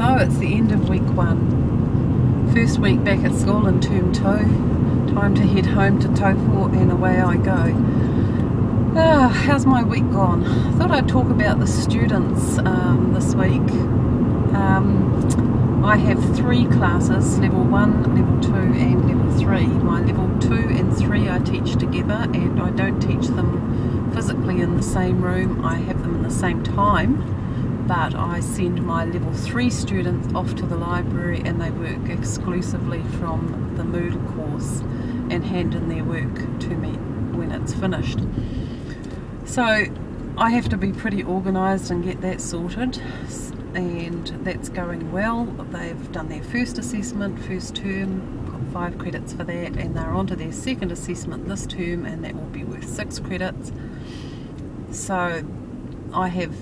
So it's the end of week 1. First week back at school in term 2. Time to head home to Taupo and away I go. How's my week gone? I thought I'd talk about the students this week. I have 3 classes, level 1, level 2 and level 3. My level 2 and 3 I teach together, and I don't teach them physically in the same room. I have them in the same time, but I send my level 3 students off to the library and they work exclusively from the Moodle course and hand in their work to me when it's finished. So I have to be pretty organised and get that sorted, and that's going well. They've done their first assessment, first term, got 5 credits for that, and they're on to their second assessment this term, and that will be worth 6 credits. So I have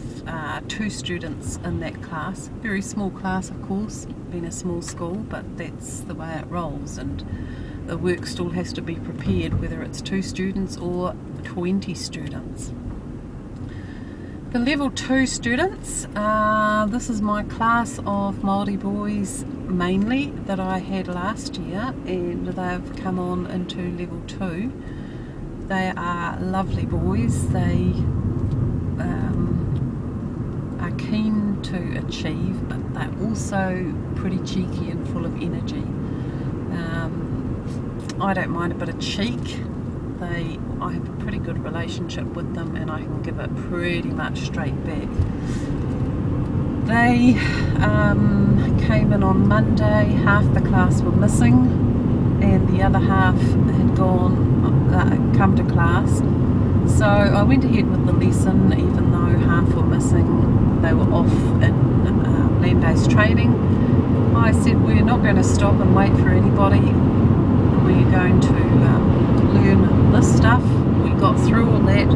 2 students in that class, very small class of course, being a small school, but that's the way it rolls, and the work still has to be prepared whether it's 2 students or 20 students. The level 2 students, this is my class of Māori boys mainly that I had last year, and they've come on into level 2. They are lovely boys. They are keen to achieve, but they're also pretty cheeky and full of energy. I don't mind a bit of cheek. I have a pretty good relationship with them, and I can give it pretty much straight back. They came in on Monday. Half the class were missing, and the other half had come to class. So I went ahead with the lesson, even though half were missing. They were off in land-based training. I said, we're not going to stop and wait for anybody. We're going to learn this stuff. We got through all that,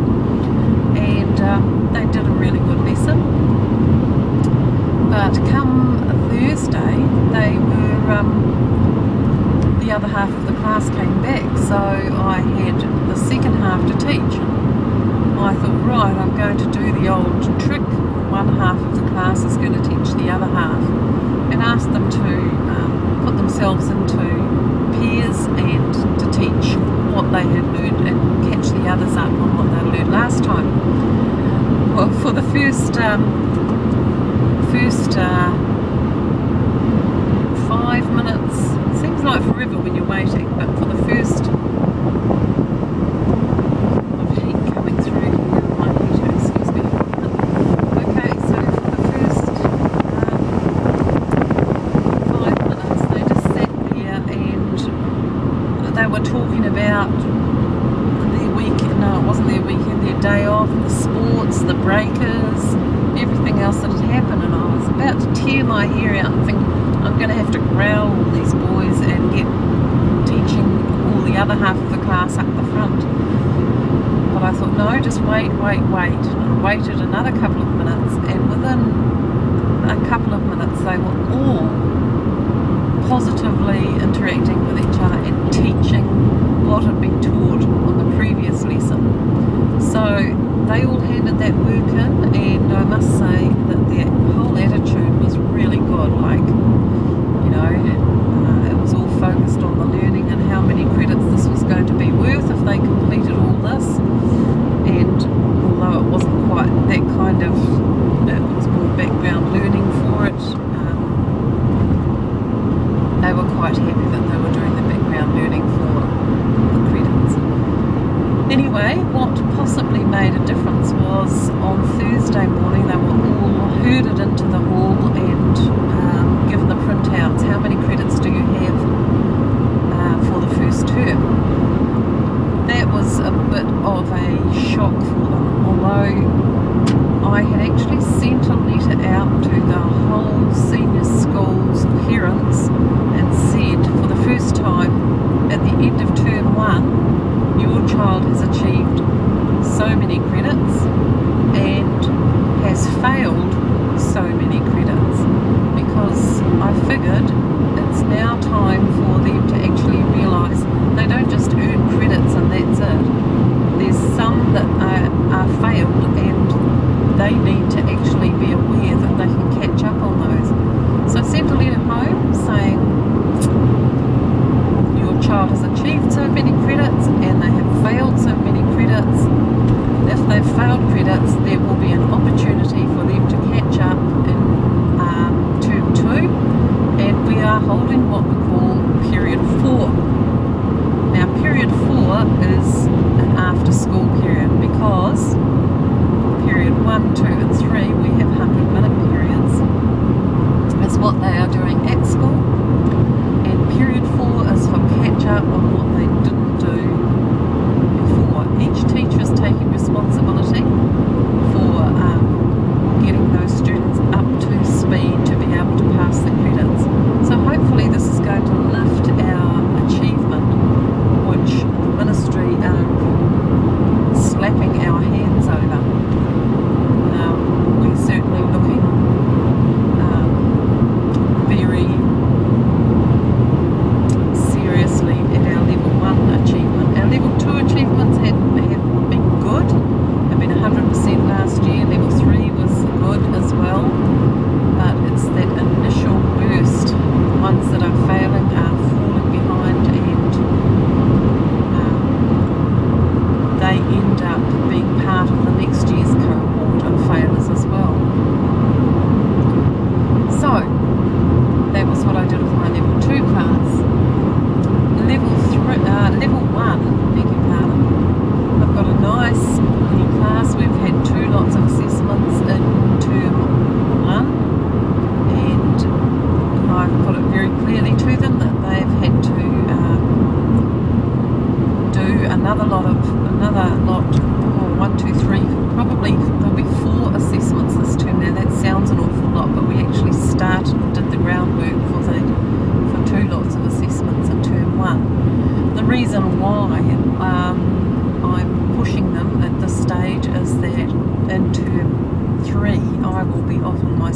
and they did a really good lesson. But come Thursday, they were the other half of the class came back, so I had the second half to teach. I thought, right, I'm going to do the old trick. One half of the class is going to teach the other half, and ask them to put themselves into pairs and to teach what they had learned and catch the others up on what they learned last time. Well, for the first 5 minutes, seems like forever when you're waiting, but for the first heat coming through here, my heater, excuse me. Okay, so for the first 5 minutes they just sat there and they were talking about their weekend. No, it wasn't their weekend, their day off, the sports, the breakers, everything else that had happened, and I was about to tear my hair out and think I'm going to have to growl all these boys and get teaching all the other half of the class up the front. But I thought, no, just wait. And I waited another couple of minutes, and within a couple of minutes they were all positively interacting with each other and teaching what had been taught on the previous lesson. So they all handed that work in, and I must say that their whole attitude was really good. Like, you know, it was all focused on the learning and how many credits this was going to be worth if they completed all this. And although it wasn't quite that kind of, it was more background learning for it, they were quite happy that they were doing the background learning for the credits. Anyway, what possibly made a difference was on Thursday morning they were all herded into the hall and given the printouts. How many credits do you have for the first term? That was a bit of a shock for them, although I had actually sent a letter out to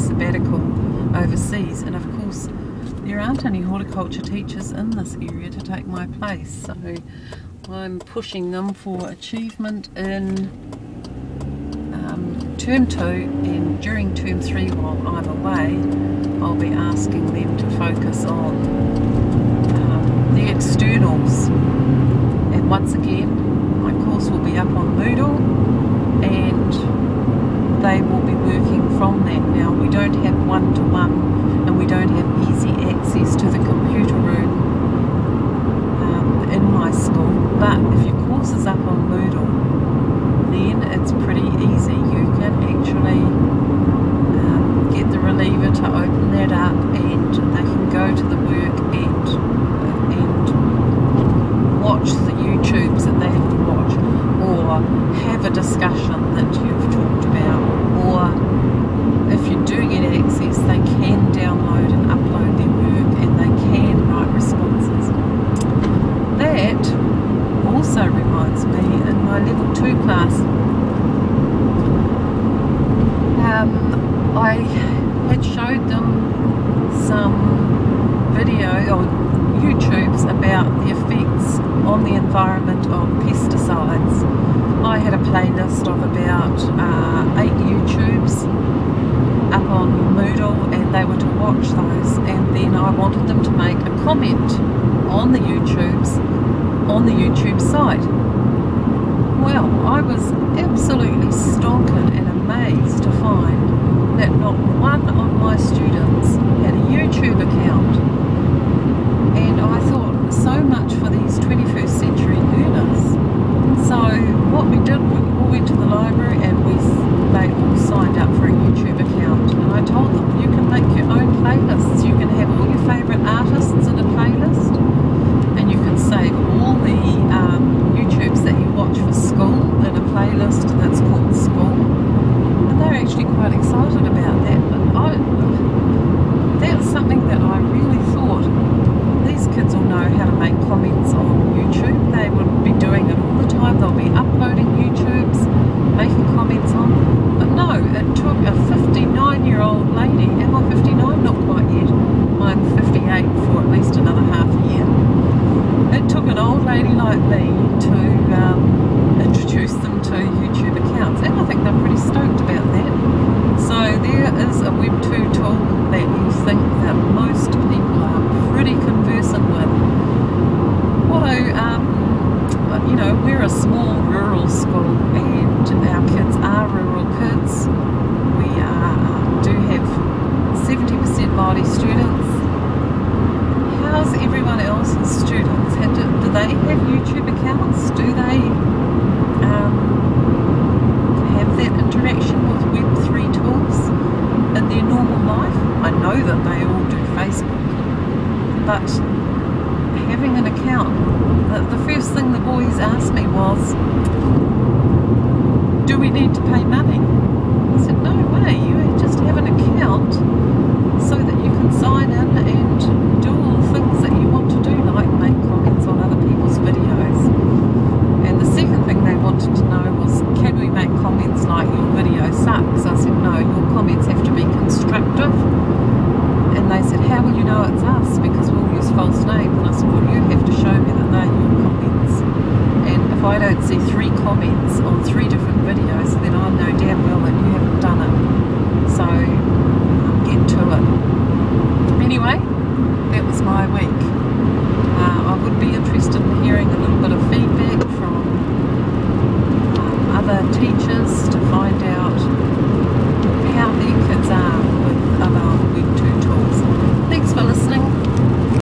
sabbatical overseas, and of course there aren't any horticulture teachers in this area to take my place, so I'm pushing them for achievement in term 2, and during term 3 while I'm away I'll be asking them to focus on the externals. And once again, my course will be up on Moodle and they will be working from that. Now, we don't have one-to-one and we don't have easy access to the computer room in my school, but if your course is up on Moodle, then it's pretty easy. You can actually get the reliever to open that up and they can go to the work and watch the YouTubes that they have to watch, or have a discussion that you've talked about, or if you do get access, they can download and upload their work and they can write responses. That also reminds me, in my level 2 class, I had showed them some video or YouTubes about the effects on the environment of pesticides. I had a playlist of about 8 YouTubes up on Moodle and they were to watch those, and then I wanted them to make a comment on the YouTubes on the YouTube site. Well, I was absolutely stonkered and amazed to find that not one of my students had a YouTube account. And I thought, so much for these 21st century learners. So what we did, we all went to the library and they all signed up for a YouTube account. And I told them, you can make your own playlists. You can have all your favourite artists in a playlist, and you can save all the YouTubes that you watch for school in a playlist that's called School. And they're actually quite excited about that. But that's something that I really thought, these kids will know how to make comments on YouTube. They would be doing it all the time. They'll be uploading YouTubes, making comments on them. But no, it took a 59-year-old lady, am I 59? Not quite yet. I'm 58 for at least another half a year. It took an old lady like me to introduce them to YouTube accounts, and I think they're pretty stoked about that. So there is a Web2 tool that you think that most people are pretty conversant with. Although, you know, we're a small rural school and our kids are rural kids. We do have 70% Māori students. How's everyone else's students? Do they have YouTube accounts? Do they have that interaction with Web3 tools in their normal life? I know that they all do Facebook, but having an account, the first thing the boys asked me was, do we need to pay money? I said, no way, you just have an account so that you can sign in and do all the things that you want to do, like make comments on other people's videos. And the second thing they wanted to know was, can we make comments like, your video sucks? I said, no, your comments have to be constructive. And they said, how will you know it's us? Because we'll use false names. And I said, well, you have to show me that they're your comments. And if I don't see 3 comments on 3 different videos, then I know damn well that you haven't done it. So get to it. Anyway, that was my week. I would be interested in hearing a little bit of feedback from other teachers